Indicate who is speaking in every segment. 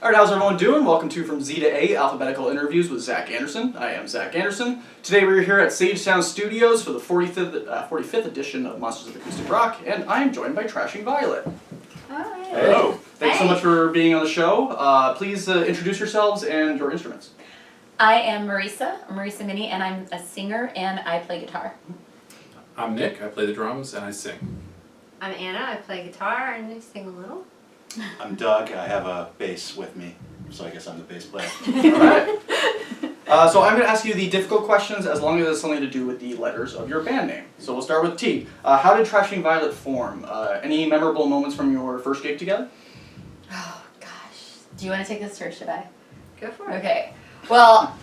Speaker 1: Alright, how's everyone doing? Welcome to From Z to A, Alphabetical Interviews with Zach Anderson. I am Zach Anderson. Today we're here at Sage Sound Studios for the 45th edition of Monsters of Acoustic Rock, and I am joined by Trashing Violet.
Speaker 2: Hi.
Speaker 1: Hello. Thanks so much for being on the show. Please introduce yourselves and your instruments.
Speaker 2: I am Marisa. I'm Marisa Minnie, and I'm a singer and I play guitar.
Speaker 3: I'm Nick. I play the drums and I sing.
Speaker 4: I'm Anna. I play guitar and I sing a little.
Speaker 5: I'm Doug. I have a bass with me, so I guess I'm the bass player.
Speaker 1: Alright. So I'm going to ask you the difficult questions as long as it's something to do with the letters of your band name. So we'll start with T. How did Trashing Violet form? Any memorable moments from your first gig together?
Speaker 2: Oh, gosh. Do you want to take this or should I?
Speaker 4: Go for it.
Speaker 2: Okay. Well,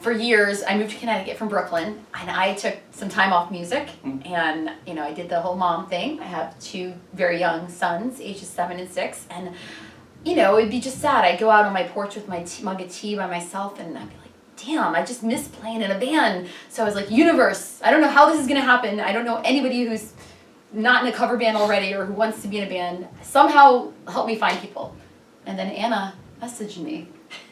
Speaker 2: for years, I moved to Connecticut from Brooklyn, and I took some time off music, and, I did the whole mom thing. I have two very young sons, ages 7 and 6, and, it'd be just sad. I'd go out on my porch with my mug of tea by myself, and I'd be like, damn, I just miss playing in a band. So I was like, universe, I don't know how this is going to happen. I don't know anybody who's not in a cover band already or who wants to be in a band. Somehow help me find people. And then Anna messaged me.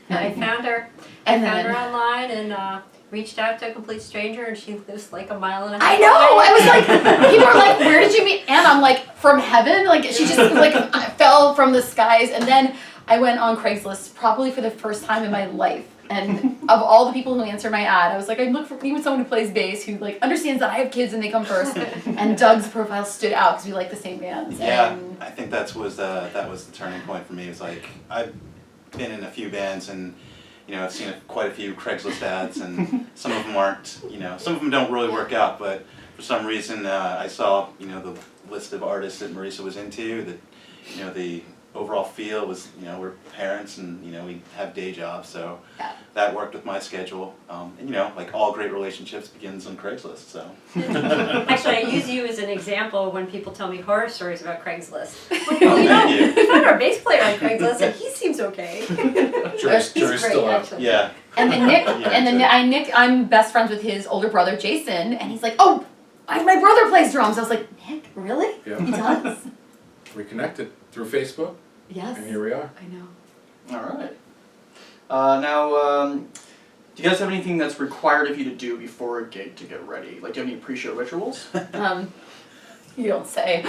Speaker 4: And I found her. I found her online and reached out to a complete stranger, and she lives like a mile and a half.
Speaker 2: I know. I was like, people are like, "Where did you meet Anna?" I'm like, "From heaven." Like she just fell from the skies. And then I went on Craigslist probably for the first time in my life. And of all the people who answered my ad, I was like, I look for even someone who plays bass who understands that I have kids and they come first. And Doug's profile stood out because we like the same bands.
Speaker 5: Yeah,
Speaker 2: and
Speaker 5: I think that was the turning point for me. It was like I've been in a few bands and I've seen quite a few Craigslist ads, and some of them aren't, some of them don't really work out, but for some reason I saw, the list of artists that Marisa was into, that, the overall feel was, we're parents and, we have day jobs, so
Speaker 2: Yeah.
Speaker 5: that worked with my schedule. And, like all great relationships begins on Craigslist, so.
Speaker 4: Actually, I use you as an example when people tell me horror stories about Craigslist.
Speaker 5: Thank you.
Speaker 4: We found our bass player on Craigslist, and he seems okay.
Speaker 3: Jury's
Speaker 4: He's
Speaker 3: still
Speaker 4: great,
Speaker 3: out.
Speaker 4: actually.
Speaker 5: Yeah.
Speaker 2: And then Nick,
Speaker 5: Yeah,
Speaker 2: I'm best friends with his older brother Jason, and he's like, "Oh, my brother plays drums." I was like, "Nick, really?
Speaker 3: Yeah.
Speaker 2: He does?"
Speaker 3: We connected through Facebook,
Speaker 2: Yes.
Speaker 3: and here we are.
Speaker 2: I know.
Speaker 1: Alright. Now, do you guys have anything that's required of you to do before a gig to get ready? Like, do you have any pre-show rituals?
Speaker 2: You don't say.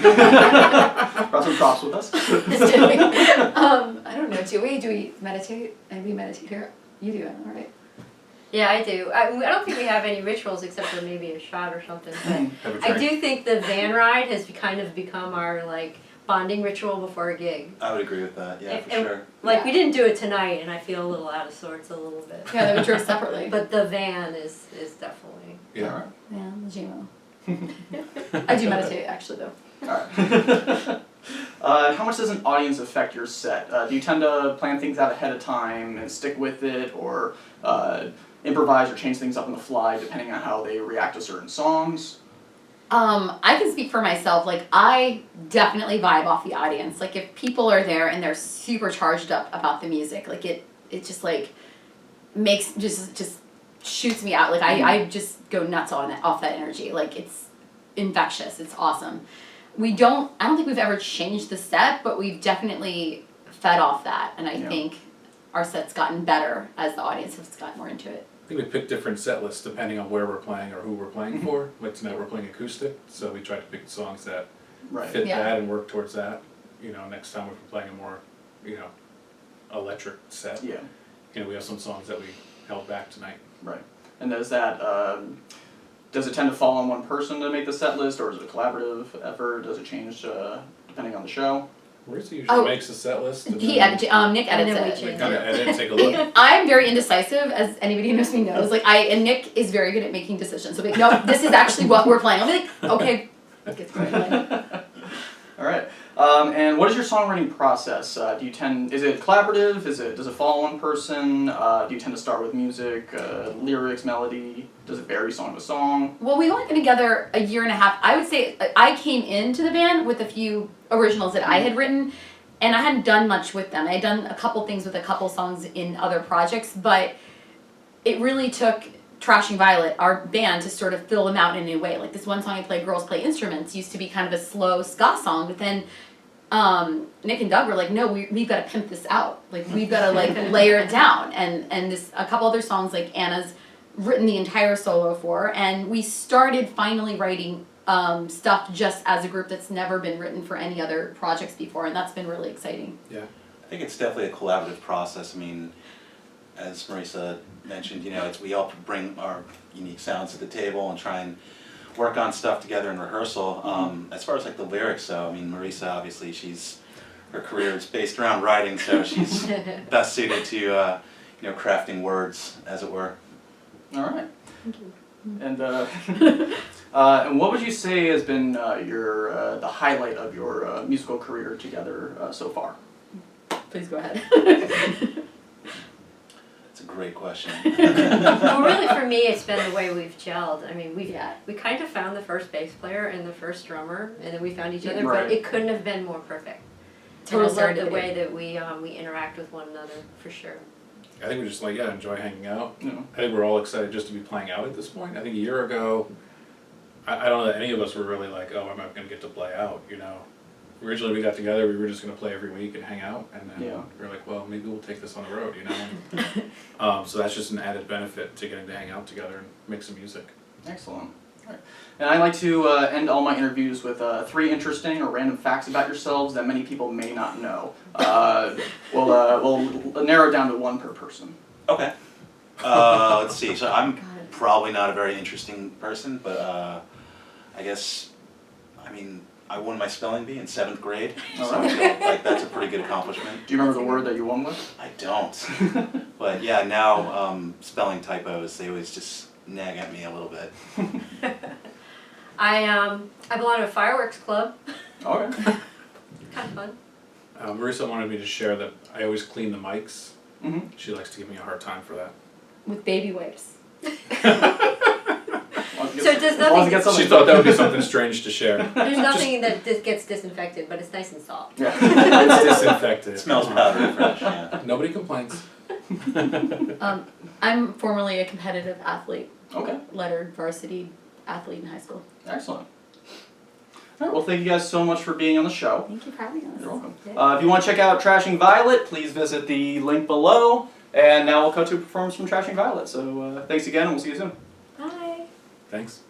Speaker 1: Brought some props with us.
Speaker 2: Just kidding. I don't know. Do we meditate? Anybody meditate here? You do, all right.
Speaker 4: Yeah, I do. I don't think we have any rituals except for maybe a shot or something. But
Speaker 3: Have a
Speaker 4: I
Speaker 3: drink.
Speaker 4: do think the van ride has kind of become our bonding ritual before a gig.
Speaker 5: I would agree with that, yeah, for
Speaker 4: And-
Speaker 5: sure.
Speaker 4: We didn't do it tonight, and I feel a little out of sorts a little bit.
Speaker 2: Yeah, then we drove separately.
Speaker 4: But the van is definitely.
Speaker 3: Yeah.
Speaker 1: Alright.
Speaker 2: Yeah, the GMO. I do meditate, actually, though.
Speaker 1: Alright. How much does an audience affect your set? Do you tend to plan things out ahead of time and stick with it, or improvise or change things up on the fly depending on how they react to certain songs?
Speaker 2: I can speak for myself. I definitely vibe off the audience. If people are there and they're super charged up about the music, it just makes just shoots me out. I just go nuts off that energy. It's infectious. It's awesome. I don't think we've ever changed the set, but we've definitely fed off that, and I think our set's gotten better as the audience has gotten more into it.
Speaker 3: I think we pick different set lists depending on where we're playing or who we're playing for. Like tonight we're playing acoustic, so we try to pick songs that
Speaker 1: Right.
Speaker 3: fit
Speaker 2: Yeah.
Speaker 3: that and work towards that. Next time if we're playing a more, electric set,
Speaker 1: Yeah.
Speaker 3: we have some songs that we held back tonight.
Speaker 1: Right. And does it tend to fall on one person to make the set list, or is it a collaborative effort? Does it change depending on the show?
Speaker 3: Marisa usually
Speaker 2: Oh.
Speaker 3: makes a set list. And
Speaker 2: Nick
Speaker 4: And
Speaker 2: edits
Speaker 4: then we
Speaker 2: it.
Speaker 3: we
Speaker 4: change
Speaker 3: kind of
Speaker 4: it.
Speaker 3: edit and take a look.
Speaker 2: I'm very indecisive, as anybody who knows me knows. And Nick is very good at making decisions. So no, this is actually what we're playing. I'll be like, okay, it's great.
Speaker 1: All right. And what is your songwriting process? Is it collaborative? Does it fall on one person? Do you tend to start with music, lyrics, melody? Does it vary song to song?
Speaker 2: Well, we've only been together a year and a half. I would say I came into the band with a few originals that I had written, and I hadn't done much with them. I had done a couple things with a couple songs in other projects, but it really took Trashing Violet, our band, to sort of fill them out in a new way. This one song I played, Girls Play Instruments, used to be kind of a slow ska song, but then Nick and Doug were like, no, we've got to pimp this out. Like, we've got to like layer it down. And this, a couple other songs like Anna's written the entire solo for, and we started finally writing stuff just as a group that's never been written for any other projects before, and that's been really exciting.
Speaker 3: Yeah.
Speaker 5: I think it's definitely a collaborative process. I mean, as Marisa mentioned, you know, it's we all bring our unique sounds to the table and try and work on stuff together in rehearsal. As far as like the lyrics, though, I mean, Marisa obviously her career is based around writing, so she's best suited to you know, crafting words, as it were.
Speaker 1: All right.
Speaker 2: Thank you.
Speaker 1: And and what would you say has been your the highlight of your musical career together so far?
Speaker 2: Please go ahead.
Speaker 5: It's a great question.
Speaker 4: Well, really, for me, it's been the way we've gelled. I mean,
Speaker 2: Yeah.
Speaker 4: we kind of found the first bass player and the first drummer, and then we found each other.
Speaker 1: Right.
Speaker 4: But it couldn't have been more perfect.
Speaker 2: Total
Speaker 4: And I love the
Speaker 2: serendipity.
Speaker 4: way that we interact with one another, for sure.
Speaker 3: I think we just like, yeah, enjoy hanging out.
Speaker 1: You know.
Speaker 3: I think we're all excited just to be playing out at this point. I think a year ago, I don't know that any of us were really like, oh, I'm not going to get to play out, you know. Originally we got together, we were just going to play every week and hang out, and then
Speaker 1: Yeah.
Speaker 3: we were like, well, maybe we'll take this on the road, you know. So that's just an added benefit to getting to hang out together and make some music.
Speaker 1: Excellent. All right. And I like to end all my interviews with 3 interesting or random facts about yourselves that many people may not know. We'll narrow it down to 1 per person.
Speaker 5: Okay. Let's see. So I'm probably not a very interesting person, but I guess, I mean, I won my spelling bee in 7th grade, so I feel like that's a pretty good accomplishment.
Speaker 1: Do you remember the word that you won with?
Speaker 5: I don't. But yeah, now spelling typos, they always just nag at me a little bit.
Speaker 4: I belong to a fireworks club.
Speaker 1: Okay.
Speaker 4: Kind of fun.
Speaker 3: Marisa wanted me to share that I always clean the mics.
Speaker 1: Mm-hmm.
Speaker 3: She likes to give me a hard time for that.
Speaker 2: With baby wipes.
Speaker 4: So it does
Speaker 1: As long as it
Speaker 4: nothing.
Speaker 1: gets something.
Speaker 3: She thought that would be something strange to share.
Speaker 4: There's nothing that gets disinfected, but it's nice and soft.
Speaker 1: Yeah.
Speaker 3: It's disinfected.
Speaker 5: It smells powdery fresh, yeah.
Speaker 3: Nobody complains.
Speaker 2: I'm formerly a competitive athlete,
Speaker 1: Okay.
Speaker 2: lettered varsity athlete in high school.
Speaker 1: Excellent. All right. Well, thank you guys so much for being on the show.
Speaker 2: Thank you for having us.
Speaker 1: You're welcome.
Speaker 2: Yeah.
Speaker 1: If you want to check out Trashing Violet, please visit the link below. And now we'll cut to a performance from Trashing Violet. So thanks again, and we'll see you soon.
Speaker 4: Bye.
Speaker 3: Thanks.